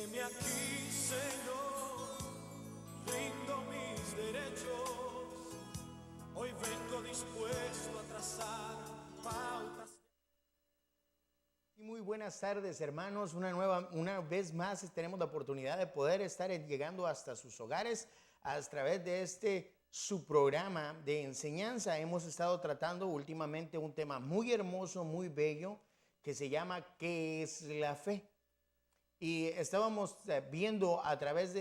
Heme aquí, Señor, rindo mis derechos. Hoy vengo dispuesto a trazar pautas. Y muy buenas tardes, hermanos. Una vez más tenemos la oportunidad de poder estar llegando hasta sus hogares a través de su programa de enseñanza. Hemos estado tratando últimamente un tema muy hermoso, muy bello, que se llama ¿qué es la fe? Y estábamos viendo a través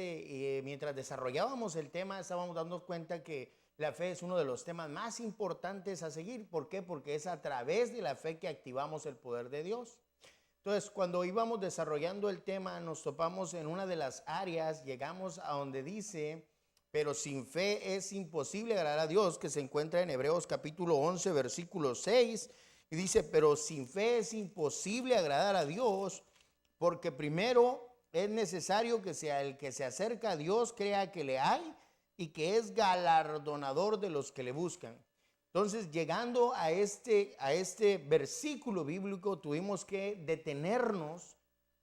mientras desarrollábamos el tema, estábamos dando cuenta que la fe es uno de los temas más importantes a seguir. ¿Por qué? Porque es a través de la fe que activamos el poder de Dios. Entonces, cuando íbamos desarrollando el tema, nos topamos en una de las áreas, llegamos a donde dice, pero sin fe es imposible agradar a Dios, que se encuentra en Hebreos capítulo 11, versículo 6, y dice, pero sin fe es imposible agradar a Dios, porque primero es necesario que sea el que se acerca a Dios crea que le hay y que es galardonador de los que le buscan. Entonces, llegando a este versículo bíblico, tuvimos que detenernos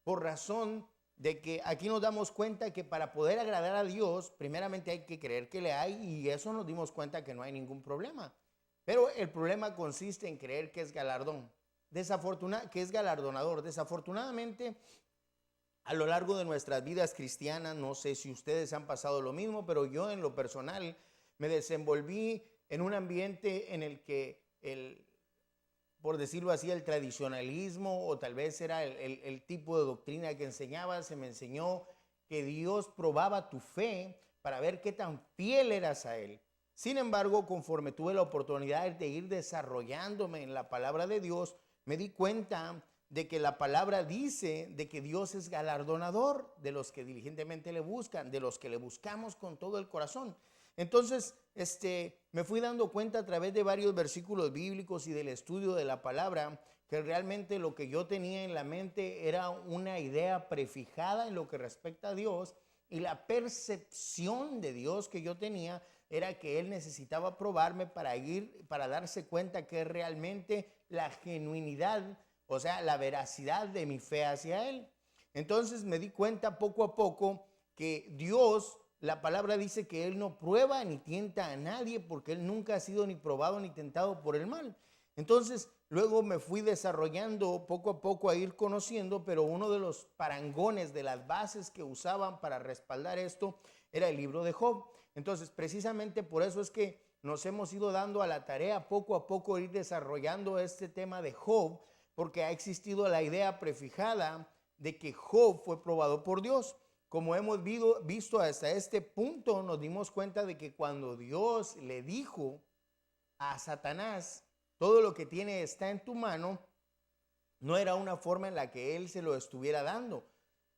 por razón de que aquí nos damos cuenta que para poder agradar a Dios, primeramente hay que creer que le hay, y eso nos dimos cuenta que no hay ningún problema. Pero el problema consiste en creer que es que es galardonador. Desafortunadamente, a lo largo de nuestras vidas cristianas, no sé si ustedes han pasado lo mismo, pero yo en lo personal me desenvolví en un ambiente en el que por decirlo así, el tradicionalismo, o tal vez era el tipo de doctrina que enseñaba, se me enseñó que Dios probaba tu fe para ver qué tan fiel eras a Él. Sin embargo, conforme tuve la oportunidad de ir desarrollándome en la palabra de Dios, me di cuenta de que la palabra dice de que Dios es galardonador de los que diligentemente le buscan, de los que le buscamos con todo el corazón. Entonces, me fui dando cuenta a través de varios versículos bíblicos y del estudio de la palabra que realmente lo que yo tenía en la mente era una idea prefijada en lo que respecta a Dios, y la percepción de Dios que yo tenía era que Él necesitaba probarme para darse cuenta que realmente la genuinidad, o sea, la veracidad de mi fe hacia Él. Entonces me di cuenta poco a poco que Dios, la palabra dice que Él no prueba ni tienta a nadie, porque Él nunca ha sido ni probado ni tentado por el mal. Entonces, luego me fui desarrollando poco a poco a ir conociendo, pero uno de los parangones, de las bases que usaban para respaldar esto, era el libro de Job. Entonces, precisamente por eso es que nos hemos ido dando a la tarea poco a poco ir desarrollando este tema de Job, porque ha existido la idea prefijada de que Job fue probado por Dios. Como hemos visto hasta este punto, nos dimos cuenta de que cuando Dios le dijo a Satanás, todo lo que tiene está en tu mano, no era una forma en la que él se lo estuviera dando,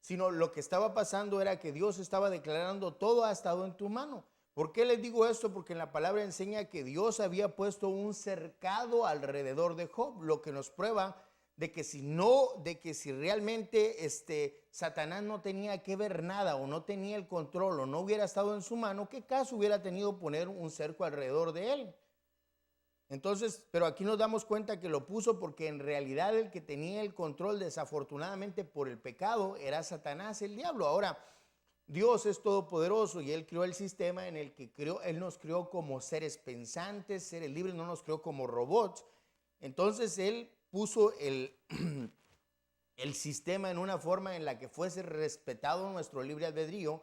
sino lo que estaba pasando era que Dios estaba declarando, todo ha estado en tu mano. ¿Por qué les digo esto? Porque en la palabra enseña que Dios había puesto un cercado alrededor de Job, lo que nos prueba de que si realmente Satanás no tenía que ver nada, o no tenía el control, o no hubiera estado en su mano, ¿qué caso hubiera tenido poner un cerco alrededor de él? Entonces, pero aquí nos damos cuenta que lo puso porque en realidad el que tenía el control, desafortunadamente por el pecado, era Satanás, el diablo. Ahora, Dios es todopoderoso y Él creó el sistema en el que Él nos creó como seres pensantes, seres libres, no nos creó como robots. Entonces Él puso el sistema en una forma en la que fuese respetado nuestro libre albedrío,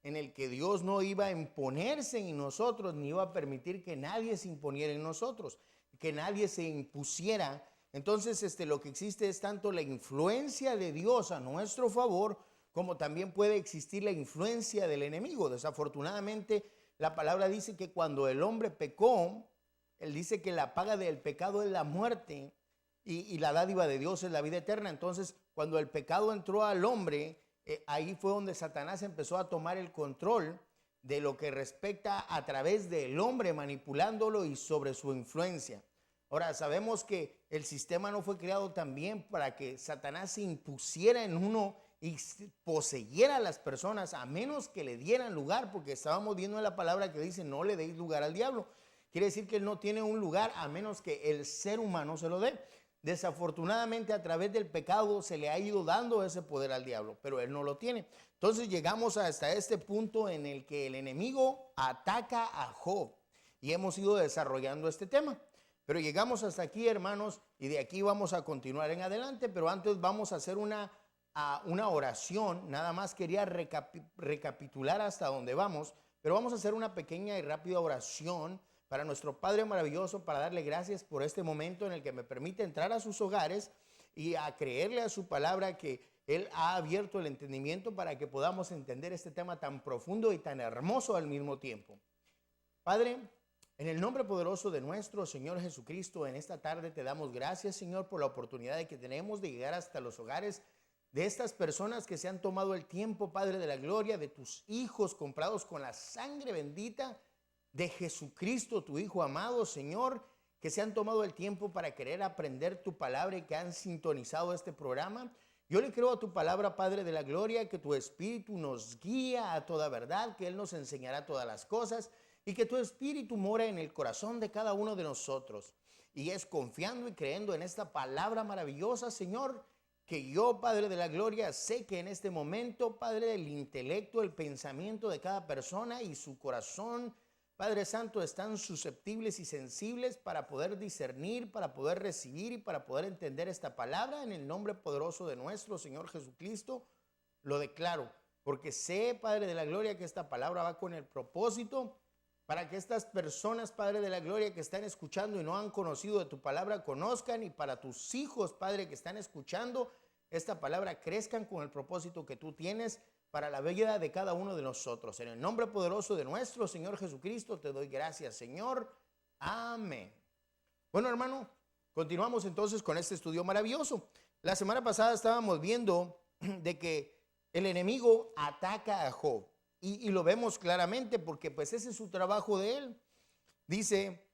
en el que Dios no iba a imponerse en nosotros, ni iba a permitir que nadie se imponiera en nosotros, que nadie se impusiera. Entonces, lo que existe es tanto la influencia de Dios a nuestro favor, como también puede existir la influencia del enemigo. Desafortunadamente, la palabra dice que cuando el hombre pecó, Él dice que la paga del pecado es la muerte, y la dádiva de Dios es la vida eterna. Entonces, cuando el pecado entró al hombre, ahí fue donde Satanás empezó a tomar el control de lo que respecta a través del hombre, manipulándolo y sobre su influencia. Ahora, sabemos que el sistema no fue creado también para que Satanás se impusiera en uno y poseyera a las personas, a menos que le dieran lugar, porque estábamos viendo en la palabra que dice no le deis lugar al diablo. Quiere decir que él no tiene un lugar a menos que el ser humano se lo dé. desafortunadamente a través del pecado se le ha ido dando ese poder al diablo, pero él no lo tiene. Entonces llegamos hasta este punto en el que el enemigo ataca a Job y hemos ido desarrollando este tema. Pero llegamos hasta aquí, hermanos, y de aquí vamos a continuar en adelante, pero antes vamos a hacer una oración. Nada más quería recapitular hasta dónde vamos, pero vamos a hacer una pequeña y rápida oración para nuestro Padre maravilloso, para darle gracias por este momento en el que me permite entrar a sus hogares y a creerle a su palabra que Él ha abierto el entendimiento para que podamos entender este tema tan profundo y tan hermoso al mismo tiempo. Padre, en el nombre poderoso de nuestro Señor Jesucristo, en esta tarde te damos gracias, Señor, por la oportunidad que tenemos de llegar hasta los hogares de estas personas que se han tomado el tiempo, Padre de la gloria, de tus hijos comprados con la sangre bendita de Jesucristo, tu Hijo amado, Señor, que se han tomado el tiempo para querer aprender tu palabra y que han sintonizado este programa. Yo le creo a tu palabra, Padre de la gloria, que tu Espíritu nos guía a toda verdad, que Él nos enseñará todas las cosas y que tu Espíritu mora en el corazón de cada uno de nosotros. Y es confiando y creyendo en esta palabra maravillosa, Señor, que yo, Padre de la gloria, sé que en este momento, Padre, el intelecto, el pensamiento de cada persona y su corazón, Padre Santo, están susceptibles y sensibles para poder discernir, para poder recibir y para poder entender esta palabra. En el nombre poderoso de nuestro Señor Jesucristo, lo declaro, porque sé, Padre de la gloria, que esta palabra va con el propósito para que estas personas, Padre de la gloria, que están escuchando y no han conocido de tu palabra, conozcan, y para tus hijos, Padre, que están escuchando esta palabra, crezcan con el propósito que tú tienes para la vida de cada uno de nosotros. En el nombre poderoso de nuestro Señor Jesucristo te doy gracias, Señor. Amén. Bueno, hermano, continuamos entonces con este estudio maravilloso. La semana pasada estábamos viendo de que el enemigo ataca a Job. Y lo vemos claramente porque pues ese es su trabajo de él. Dice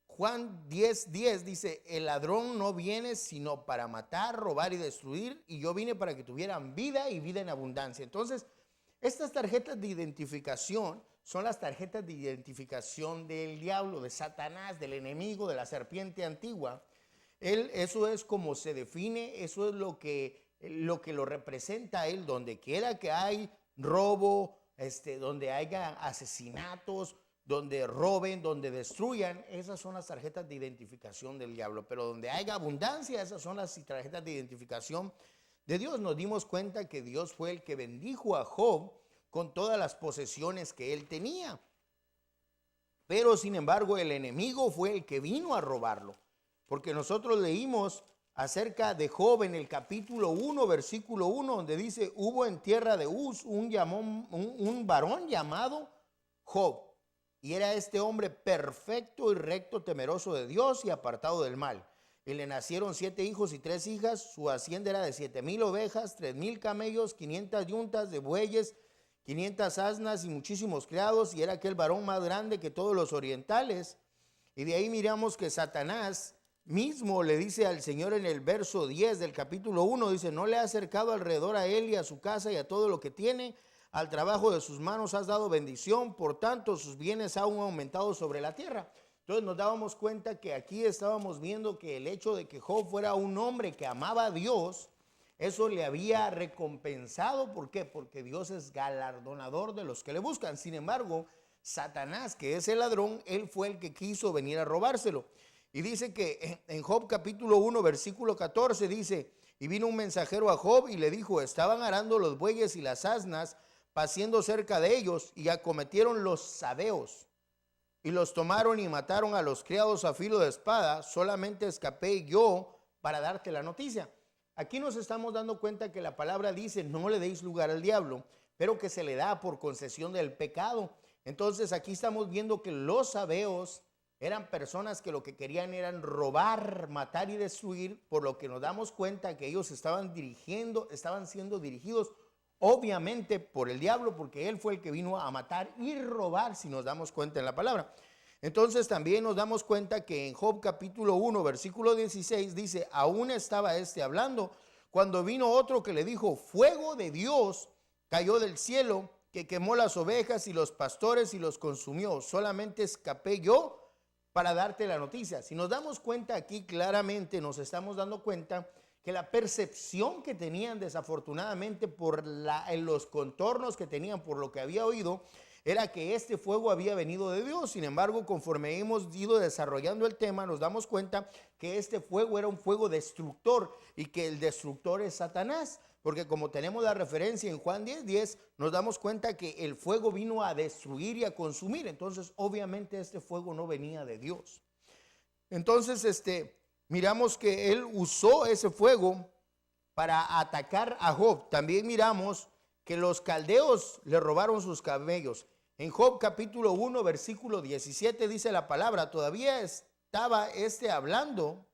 Juan 10:10, dice, el ladrón no viene sino para matar, robar y destruir, y yo vine para que tuvieran vida y vida en abundancia. Entonces, estas tarjetas de identificación son las tarjetas de identificación del diablo, de Satanás, del enemigo, de la serpiente antigua. Eso es como se define, eso es lo que lo representa a él, donde quiera que hay robo, donde haya asesinatos, donde roben, donde destruyan, esas son las tarjetas de identificación del diablo. Pero donde haya abundancia, esas son las tarjetas de identificación de Dios. Nos dimos cuenta que Dios fue el que bendijo a Job con todas las posesiones que él tenía. Pero sin embargo, el enemigo fue el que vino a robarlo. Porque nosotros leímos acerca de Job en el capítulo 1, versículo 1, donde dice, hubo en tierra de Uz un varón llamado Job. Y era este hombre perfecto y recto, temeroso de Dios y apartado del mal. Y le nacieron 7 hijos y 3 hijas. Su hacienda era de 7,000 ovejas, 3,000 camellos, 500 yuntas de bueyes, 500 asnas y muchísimos criados. Y era aquel varón más grande que todos los orientales. Y de ahí miramos que Satanás mismo le dice al Señor en el verso 10 del capítulo 1, dice, no le ha acercado alrededor a él y a su casa y a todo lo que tiene, al trabajo de sus manos has dado bendición, por tanto sus bienes han aumentado sobre la tierra. Entonces nos dábamos cuenta que aquí estábamos viendo que el hecho de que Job fuera un hombre que amaba a Dios, eso le había recompensado. ¿Por qué? Porque Dios es galardonador de los que le buscan. Sin embargo, Satanás, que es el ladrón, él fue el que quiso venir a robárselo. Y dice que en Job capítulo 1, versículo 14, dice, y vino un mensajero a Job y le dijo, estaban arando los bueyes y las asnas, paciendo cerca de ellos, y acometieron los sabeos, y los tomaron y mataron a los criados a filo de espada, solamente escapé yo para darte la noticia. Aquí nos estamos dando cuenta que la palabra dice, no le deis lugar al diablo, pero que se le da por concesión del pecado. Entonces aquí estamos viendo que los sabeos eran personas que lo que querían eran robar, matar y destruir, por lo que nos damos cuenta que ellos estaban siendo dirigidos obviamente por el diablo, porque él fue el que vino a matar y robar, si nos damos cuenta en la palabra. Entonces también nos damos cuenta que en Job capítulo 1, versículo 16 dice, aún estaba hablando, cuando vino otro que le dijo, fuego de Dios cayó del cielo, que quemó las ovejas y los pastores y los consumió, solamente escapé yo para darte la noticia. Si nos damos cuenta aquí claramente, nos estamos dando cuenta que la percepción que tenían desafortunadamente en los contornos que tenían por lo que había oído, era que este fuego había venido de Dios. Sin embargo, conforme hemos ido desarrollando el tema, nos damos cuenta que este fuego era un fuego destructor y que el destructor es Satanás. Porque como tenemos la referencia en Juan 10:10, nos damos cuenta que el fuego vino a destruir y a consumir. Entonces, obviamente, este fuego no venía de Dios. Entonces, miramos que él usó ese fuego para atacar a Job. También miramos que los caldeos le robaron sus camellos. En Job capítulo 1, versículo 17 dice la palabra: todavía estaba hablando,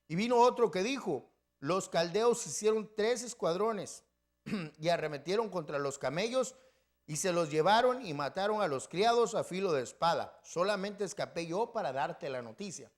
y vino otro que dijo: los caldeos hicieron 3 escuadrones y arremetieron contra los camellos y se los llevaron y mataron a los criados a filo de espada. Solamente escapé yo para darte la noticia.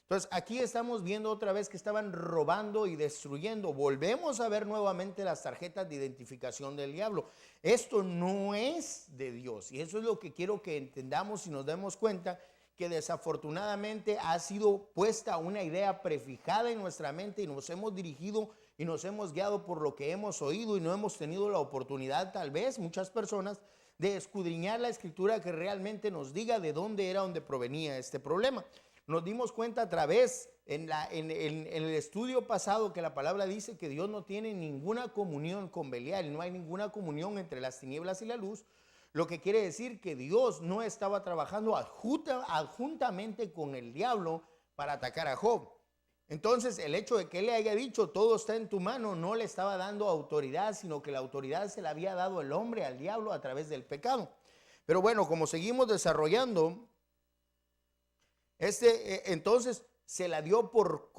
Entonces aquí estamos viendo otra vez que estaban robando y destruyendo. Volvemos a ver nuevamente las tarjetas de identificación del diablo. Esto no es de Dios, y eso es lo que quiero que entendamos y nos demos cuenta, que desafortunadamente ha sido puesta una idea prefijada en nuestra mente y nos hemos dirigido y nos hemos guiado por lo que hemos oído y no hemos tenido la oportunidad, tal vez muchas personas, de escudriñar la escritura que realmente nos diga de dónde era, donde provenía este problema. Nos dimos cuenta a través en el estudio pasado que la palabra dice que Dios no tiene ninguna comunión con Belial, no hay ninguna comunión entre las tinieblas y la luz. Lo que quiere decir que Dios no estaba trabajando adjuntamente con el diablo para atacar a Job. Entonces, el hecho de que él le haya dicho todo está en tu mano, no le estaba dando autoridad, sino que la autoridad se la había dado el hombre al diablo a través del pecado. Pero bueno, como seguimos desarrollando, entonces se la dio por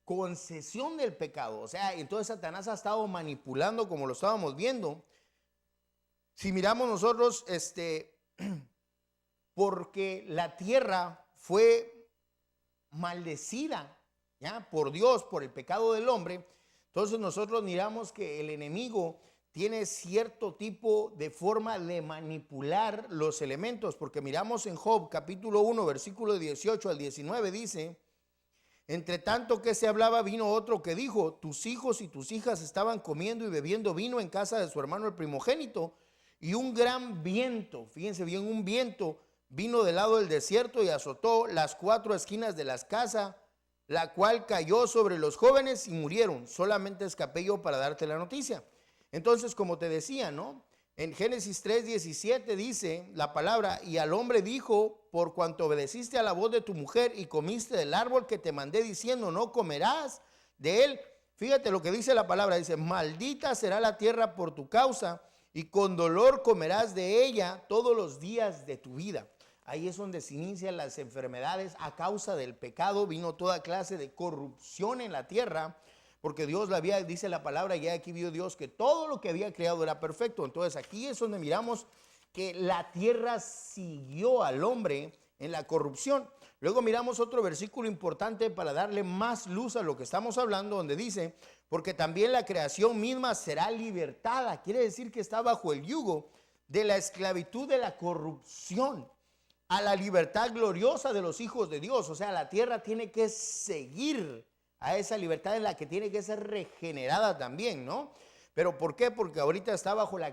concesión del pecado. O sea, entonces Satanás ha estado manipulando, como lo estábamos viendo. Si miramos nosotros, porque la tierra fue maldecida, ¿ya?, por Dios, por el pecado del hombre, entonces nosotros miramos que el enemigo tiene cierto tipo de forma de manipular los elementos, porque miramos en Job capítulo 1, versículo 18 al 19, dice: entre tanto que se hablaba, vino otro que dijo: tus hijos y tus hijas estaban comiendo y bebiendo vino en casa de su hermano el primogénito, y un gran viento, fíjense bien, un viento vino del lado del desierto y azotó las 4 esquinas de las casas, la cual cayó sobre los jóvenes y murieron. Solamente escapé yo para darte la noticia. Entonces, como te decía, ¿no?, en Génesis 3:17 dice la palabra: y al hombre dijo: por cuanto obedeciste a la voz de tu mujer y comiste del árbol que te mandé diciendo, no comerás de él. Fíjate lo que dice la palabra, dice: maldita será la tierra por tu causa, y con dolor comerás de ella todos los días de tu vida. Ahí es donde se inician las enfermedades a causa del pecado. Vino toda clase de corrupción en la tierra, porque Dios la había, dice la palabra, ya aquí vio Dios que todo lo que había creado era perfecto. Entonces aquí es donde miramos que la tierra siguió al hombre en la corrupción. Luego miramos otro versículo importante para darle más luz a lo que estamos hablando, donde dice: porque también la creación misma será libertada. Quiere decir que está bajo el yugo de la esclavitud de la corrupción a la libertad gloriosa de los hijos de Dios. O sea, la tierra tiene que seguir a esa libertad en la que tiene que ser regenerada también, ¿no? ¿Pero por qué? Porque ahorita está bajo la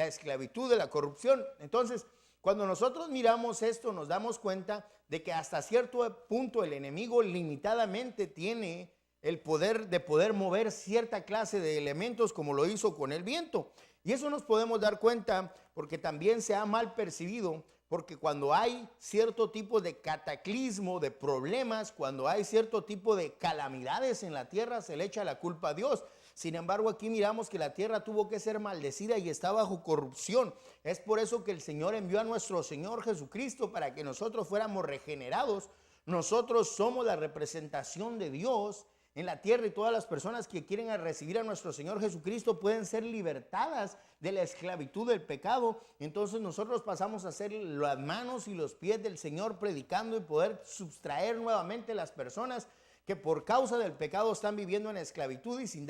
esclavitud de la corrupción. Entonces, cuando nosotros miramos esto, nos damos cuenta de que hasta cierto punto el enemigo limitadamente tiene el poder de poder mover cierta clase de elementos, como lo hizo con el viento. Y eso nos podemos dar cuenta porque también se ha mal percibido, porque cuando hay cierto tipo de cataclismo, de problemas, cuando hay cierto tipo de calamidades en la tierra, se le echa la culpa a Dios. Sin embargo, aquí miramos que la tierra tuvo que ser maldecida y está bajo corrupción. Es por eso que el Señor envió a nuestro Señor Jesucristo para que nosotros fuéramos regenerados. Nosotros somos la representación de Dios en la tierra, y todas las personas que quieren recibir a nuestro Señor Jesucristo pueden ser libertadas de la esclavitud del pecado. Entonces nosotros pasamos a ser las manos y los pies del Señor, predicando y poder sustraer nuevamente las personas que por causa del pecado están viviendo en esclavitud y sin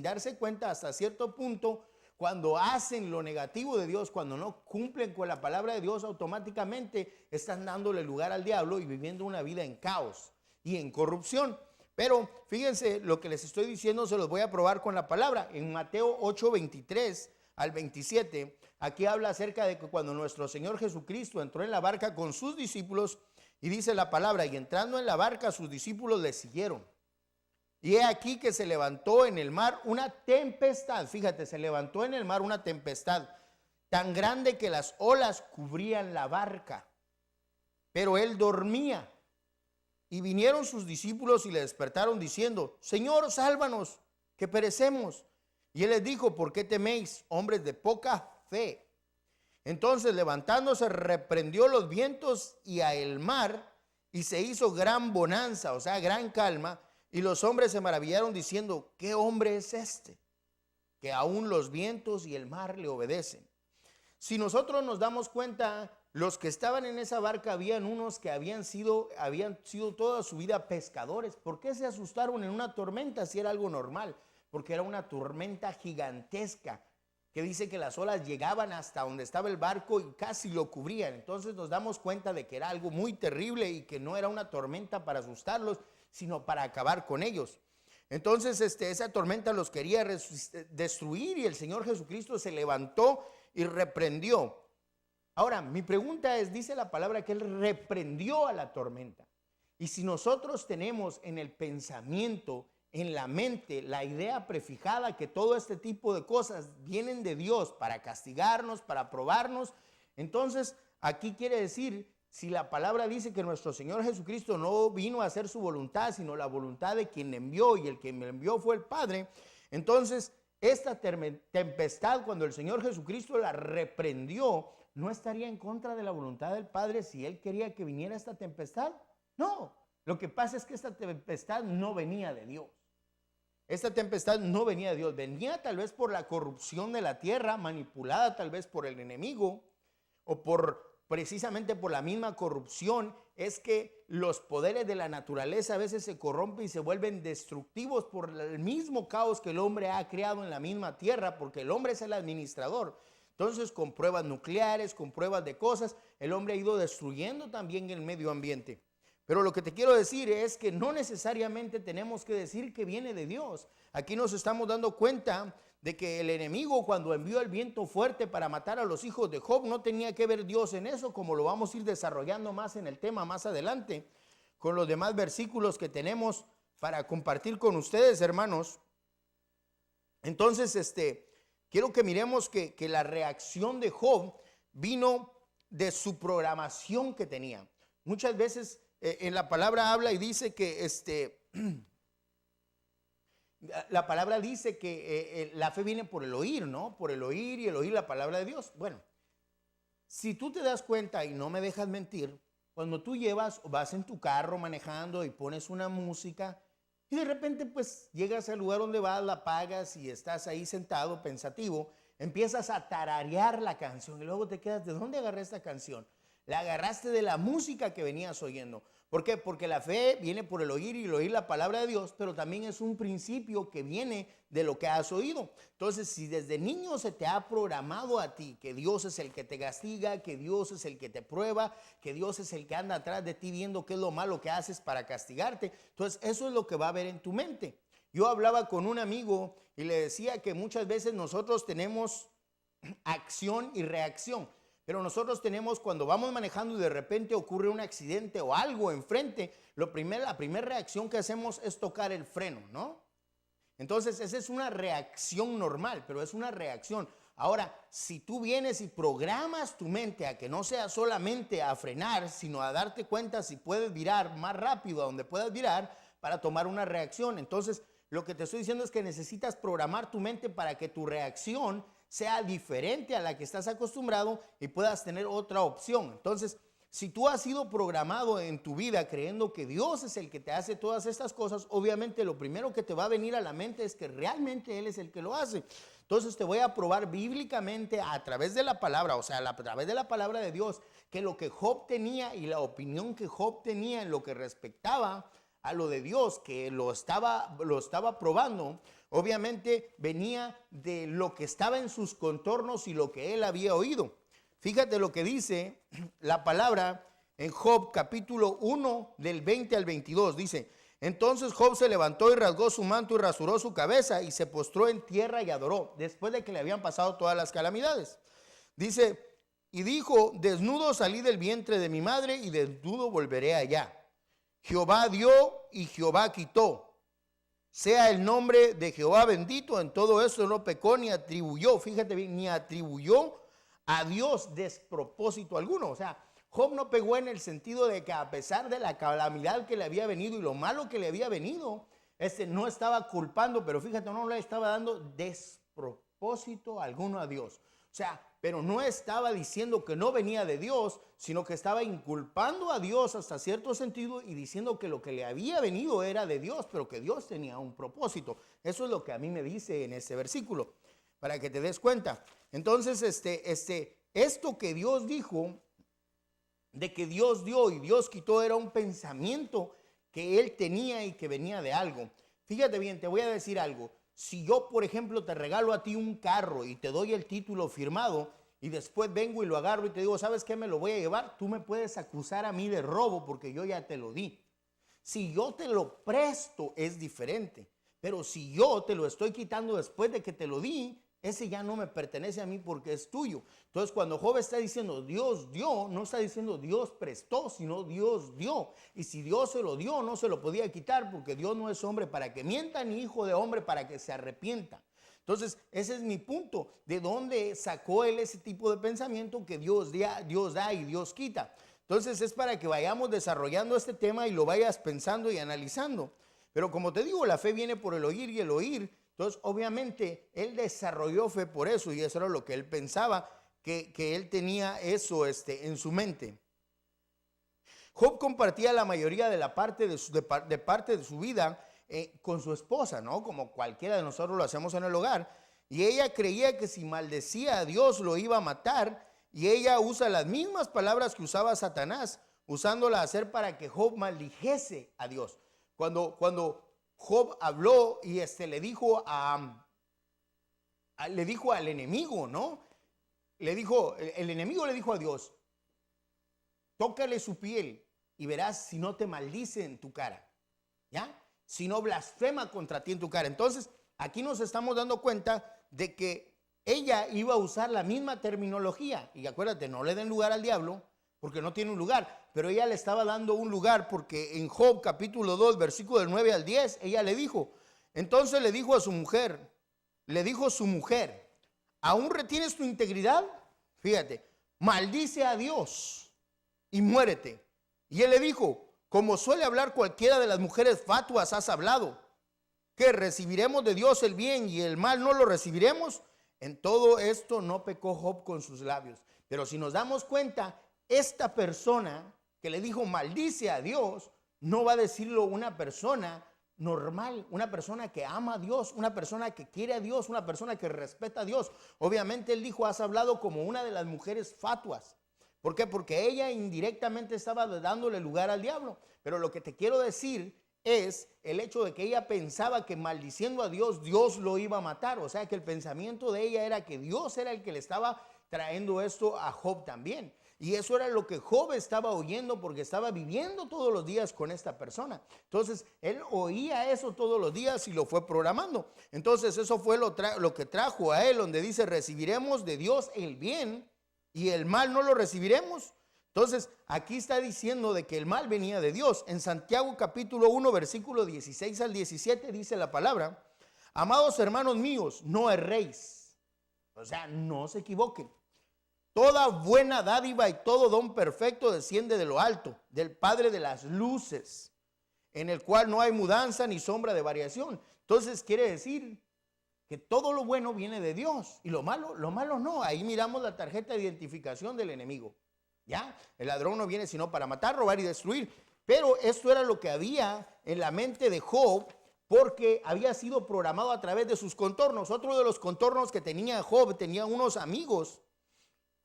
darse cuenta hasta cierto punto, cuando hacen lo negativo de Dios, cuando no cumplen con la palabra de Dios, automáticamente están dándole lugar al diablo y viviendo una vida en caos y en corrupción. Pero fíjense, lo que les estoy diciendo se los voy a probar con la palabra. En Mateo 8:23 al 27, aquí habla acerca de que cuando nuestro Señor Jesucristo entró en la barca con sus discípulos, y dice la palabra, y entrando en la barca sus discípulos le siguieron. Y he aquí que se levantó en el mar una tempestad. Fíjate, se levantó en el mar una tempestad tan grande que las olas cubrían la barca. Pero él dormía. Y vinieron sus discípulos y le despertaron diciendo: Señor, sálvanos, que perecemos. Y él les dijo: ¿por qué teméis, hombres de poca fe? Entonces, levantándose, reprendió los vientos y a el mar, y se hizo gran bonanza, o sea, gran calma. Y los hombres se maravillaron diciendo: ¿qué hombre es este, que aún los vientos y el mar le obedecen? Si nosotros nos damos cuenta, los que estaban en esa barca, habían unos que habían sido toda su vida pescadores. ¿Por qué se asustaron en una tormenta si era algo normal? Porque era una tormenta gigantesca, que dice que las olas llegaban hasta donde estaba el barco y casi lo cubrían. Entonces nos damos cuenta de que era algo muy terrible y que no era una tormenta para asustarlos, sino para acabar con ellos. Entonces esa tormenta los quería destruir, y el Señor Jesucristo se levantó y reprendió. Ahora, mi pregunta es, dice la palabra que Él reprendió a la tormenta. Y si nosotros tenemos en el pensamiento, en la mente, la idea prefijada que todo este tipo de cosas vienen de Dios para castigarnos, para probarnos, entonces aquí quiere decir, si la palabra dice que nuestro Señor Jesucristo no vino a hacer su voluntad, sino la voluntad de quien le envió, y el que me envió fue el Padre, entonces esta tempestad, cuando el Señor Jesucristo la reprendió, ¿no estaría en contra de la voluntad del Padre si Él quería que viniera esta tempestad? No, lo que pasa es que esta tempestad no venía de Dios. Esta tempestad no venía de Dios, venía tal vez por la corrupción de la tierra, manipulada tal vez por el enemigo, o precisamente por la misma corrupción. Es que los poderes de la naturaleza a veces se corrompen y se vuelven destructivos por el mismo caos que el hombre ha creado en la misma tierra, porque el hombre es el administrador. Entonces, con pruebas nucleares, con pruebas de cosas, el hombre ha ido destruyendo también el medio ambiente. Pero lo que te quiero decir es que no necesariamente tenemos que decir que viene de Dios. Aquí nos estamos dando cuenta de que el enemigo, cuando envió el viento fuerte para matar a los hijos de Job, no tenía que ver Dios en eso, como lo vamos a ir desarrollando más en el tema más adelante, con los demás versículos que tenemos para compartir con ustedes, hermanos. Entonces, quiero que miremos que la reacción de Job vino de su programación que tenía. Muchas veces en la palabra habla y dice que la palabra dice que la fe viene por el oír, ¿no? Por el oír y el oír la palabra de Dios. Bueno, si tú te das cuenta y no me dejas mentir, cuando tú vas en tu carro manejando y pones una música y de repente pues llegas al lugar donde vas, la apagas y estás ahí sentado pensativo, empiezas a tararear la canción y luego te quedas, ¿de dónde agarré esta canción? La agarraste de la música que venías oyendo. ¿Por qué? Porque la fe viene por el oír y el oír la palabra de Dios, pero también es un principio que viene de lo que has oído. Entonces, si desde niño se te ha programado a ti que Dios es el que te castiga, que Dios es el que te prueba, que Dios es el que anda atrás de ti viendo qué es lo malo que haces para castigarte, entonces eso es lo que va a haber en tu mente. Yo hablaba con un amigo y le decía que muchas veces nosotros tenemos acción y reacción. Pero nosotros tenemos, cuando vamos manejando y de repente ocurre un accidente o algo enfrente, la primera reacción que hacemos es tocar el freno, ¿no? Entonces esa es una reacción normal, pero es una reacción. Ahora, si tú vienes y programas tu mente a que no sea solamente a frenar, sino a darte cuenta si puedes virar más rápido a donde puedas virar para tomar una reacción. Entonces, lo que te estoy diciendo es que necesitas programar tu mente para que tu reacción sea diferente a la que estás acostumbrado y puedas tener otra opción. Entonces, si tú has sido programado en tu vida creyendo que Dios es el que te hace todas estas cosas, obviamente lo primero que te va a venir a la mente es que realmente Él es el que lo hace. Entonces te voy a probar bíblicamente a través de la palabra, o sea, a través de la palabra de Dios, que lo que Job tenía y la opinión que Job tenía en lo que respectaba a lo de Dios, que lo estaba probando. obviamente venía de lo que estaba en sus contornos y lo que él había oído. Fíjate lo que dice la palabra en Job capítulo 1 del 20 al 22. Dice: entonces Job se levantó y rasgó su manto y rasuró su cabeza y se postró en tierra y adoró, después de que le habían pasado todas las calamidades. Dice, y dijo: desnudo salí del vientre de mi madre y desnudo volveré allá. Jehová dio y Jehová quitó. Sea el nombre de Jehová bendito. En todo esto no pecó ni atribuyó, fíjate bien, ni atribuyó a Dios despropósito alguno. O sea, Job no pegó en el sentido de que a pesar de la calamidad que le había venido y lo malo que le había venido, no estaba culpando, pero fíjate, no le estaba dando despropósito alguno a Dios. O sea, pero no estaba diciendo que no venía de Dios, sino que estaba inculpando a Dios hasta cierto sentido y diciendo que lo que le había venido era de Dios, pero que Dios tenía un propósito. Eso es lo que a mí me dice en ese versículo, para que te des cuenta. Entonces, esto que Dios dijo, de que Dios dio y Dios quitó, era un pensamiento que él tenía y que venía de algo. Fíjate bien, te voy a decir algo. Si yo, por ejemplo, te regalo a ti un carro y te doy el título firmado y después vengo y lo agarro y te digo, ¿sabes qué? Me lo voy a llevar. Tú me puedes acusar a mí de robo porque yo ya te lo di. Si yo te lo presto es diferente, pero si yo te lo estoy quitando después de que te lo di, ese ya no me pertenece a mí porque es tuyo. Entonces, cuando Job está diciendo Dios dio, no está diciendo Dios prestó, sino Dios dio. Y si Dios se lo dio, no se lo podía quitar, porque Dios no es hombre para que mienta, ni hijo de hombre para que se arrepienta. Entonces, ese es mi punto. ¿De dónde sacó él ese tipo de pensamiento que Dios da y Dios quita? Entonces, es para que vayamos desarrollando este tema y lo vayas pensando y analizando. Pero como te digo, la fe viene por el oír y el oír. Entonces, obviamente, él desarrolló fe por eso, y eso era lo que él pensaba, que él tenía eso en su mente. Job compartía la mayoría de la parte de su vida con su esposa, ¿no? Como cualquiera de nosotros lo hacemos en el hogar. Y ella creía que si maldecía a Dios lo iba a matar, y ella usa las mismas palabras que usaba Satanás, usándolas a hacer para que Job maldijese a Dios. Cuando Job habló y le dijo al enemigo, ¿no? El enemigo le dijo a Dios: tócale su piel y verás si no te maldice en tu cara, ¿ya? Si no blasfema contra ti en tu cara. Entonces, aquí nos estamos dando cuenta de que ella iba a usar la misma terminología. Y acuérdate, no le den lugar al diablo, porque no tiene un lugar, pero ella le estaba dando un lugar, porque en Job capítulo 2, versículo del 9 al 10, ella le dijo, entonces le dijo su mujer, ¿aún retienes tu integridad? Fíjate, maldice a Dios y muérete. Y él le dijo, como suele hablar cualquiera de las mujeres fatuas, has hablado, que recibiremos de Dios el bien y el mal no lo recibiremos. En todo esto no pecó Job con sus labios. Pero si nos damos cuenta, esta persona que le dijo maldice a Dios, no va a decirlo una persona normal, una persona que ama a Dios, una persona que quiere a Dios, una persona que respeta a Dios. Obviamente él dijo, has hablado como una de las mujeres fatuas. ¿Por qué? Porque ella indirectamente estaba dándole lugar al diablo. Pero lo que te quiero decir es el hecho de que ella pensaba que maldiciendo a Dios, Dios lo iba a matar. O sea que el pensamiento de ella era que Dios era el que le estaba trayendo esto a Job también. Y eso era lo que Job estaba oyendo, porque estaba viviendo todos los días con esta persona. Entonces, él oía eso todos los días y lo fue programando. Entonces, eso fue lo que trajo a él, donde dice, recibiremos de Dios el bien y el mal no lo recibiremos. Entonces, aquí está diciendo de que el mal venía de Dios. En Santiago capítulo 1, versículo 16 al 17 dice la palabra, amados hermanos míos, no erréis. O sea, no se equivoquen. Toda buena dádiva y todo don perfecto desciende de lo alto, del Padre de las luces, en el cual no hay mudanza ni sombra de variación. Entonces quiere decir que todo lo bueno viene de Dios y lo malo no. Ahí miramos la tarjeta de identificación del enemigo. ¿Ya? El ladrón no viene sino para matar, robar y destruir. Pero esto era lo que había en la mente de Job, porque había sido programado a través de sus contornos. Otro de los contornos que tenía Job, tenía unos amigos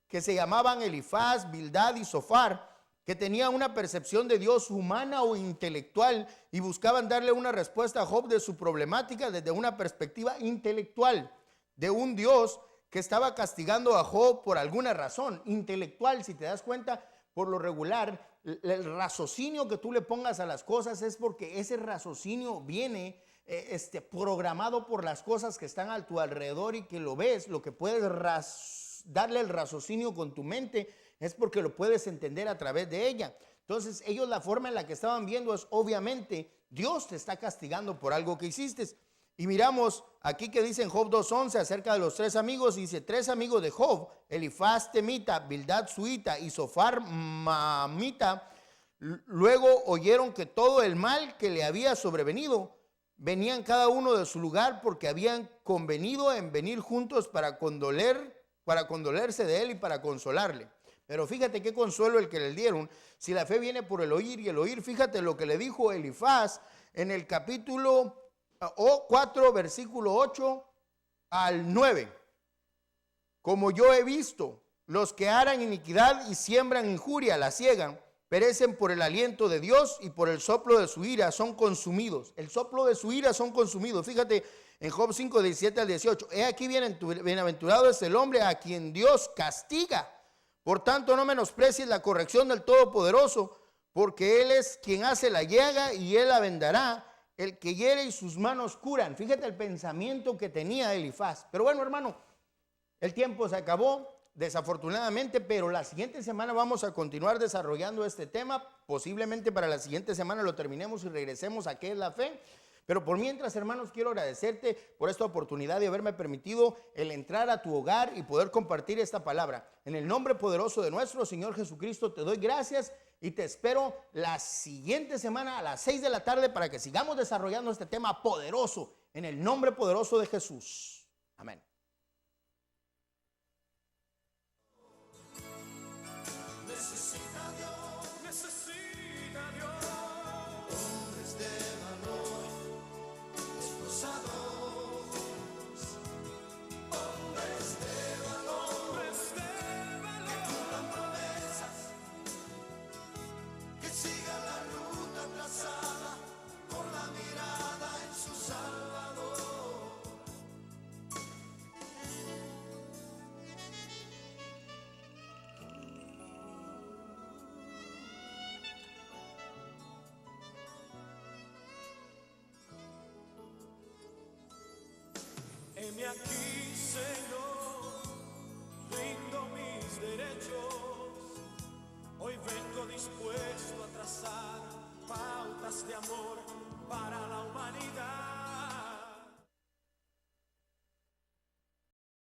que se llamaban Elifaz, Bildad y Zofar, que tenía una percepción de Dios humana o intelectual y buscaban darle una respuesta a Job de su problemática desde una perspectiva intelectual, de un Dios que estaba castigando a Job por alguna razón intelectual. Si te das cuenta, por lo regular, el raciocinio que tú le pongas a las cosas es porque ese raciocinio viene programado por las cosas que están a tu alrededor y que lo ves. Lo que puedes darle el raciocinio con tu mente es porque lo puedes entender a través de ella. Entonces ellos, la forma en la que estaban viendo es, obviamente, Dios te está castigando por algo que hiciste. Y miramos aquí que dice en Job 2:11 acerca de los tres amigos. Dice: tres amigos de Job, Elifaz temita, Bildad suita y Zofar mamita, luego oyeron que todo el mal que le había sobrevenido, venían cada uno de su lugar, porque habían convenido en venir juntos para condolerse de él y para consolarle. Pero fíjate qué consuelo el que le dieron. Si la fe viene por el oír y el oír, fíjate lo que le dijo Elifaz en el capítulo 4, versículo 8 al 9. Como yo he visto, los que harán iniquidad y siembran injuria, la ciegan, perecen por el aliento de Dios y por el soplo de su ira son consumidos. El soplo de su ira son consumidos. Fíjate en Job 5, 17 al 18. He aquí bienaventurado es el hombre a quien Dios castiga. Por tanto, no menosprecies la corrección del Todopoderoso, porque Él es quien hace la llaga y Él la vendará. El que hiere y sus manos curan. Fíjate el pensamiento que tenía Elifaz. Pero bueno, hermano, el tiempo se acabó, desafortunadamente, pero la siguiente semana vamos a continuar desarrollando este tema. Posiblemente para la siguiente semana lo terminemos y regresemos a qué es la fe. Pero por mientras, hermanos, quiero agradecerte por esta oportunidad de haberme permitido el entrar a tu hogar y poder compartir esta palabra. En el nombre poderoso de nuestro Señor Jesucristo te doy gracias y te espero la siguiente semana a las 6 de la tarde para que sigamos desarrollando este tema poderoso en el nombre poderoso de Jesús. Amén. Necesita Dios, hombres de valor, esforzados, hombres de valor, que cumplan promesas, que sigan la ruta trazada con la mirada en su Salvador. Heme aquí, Señor.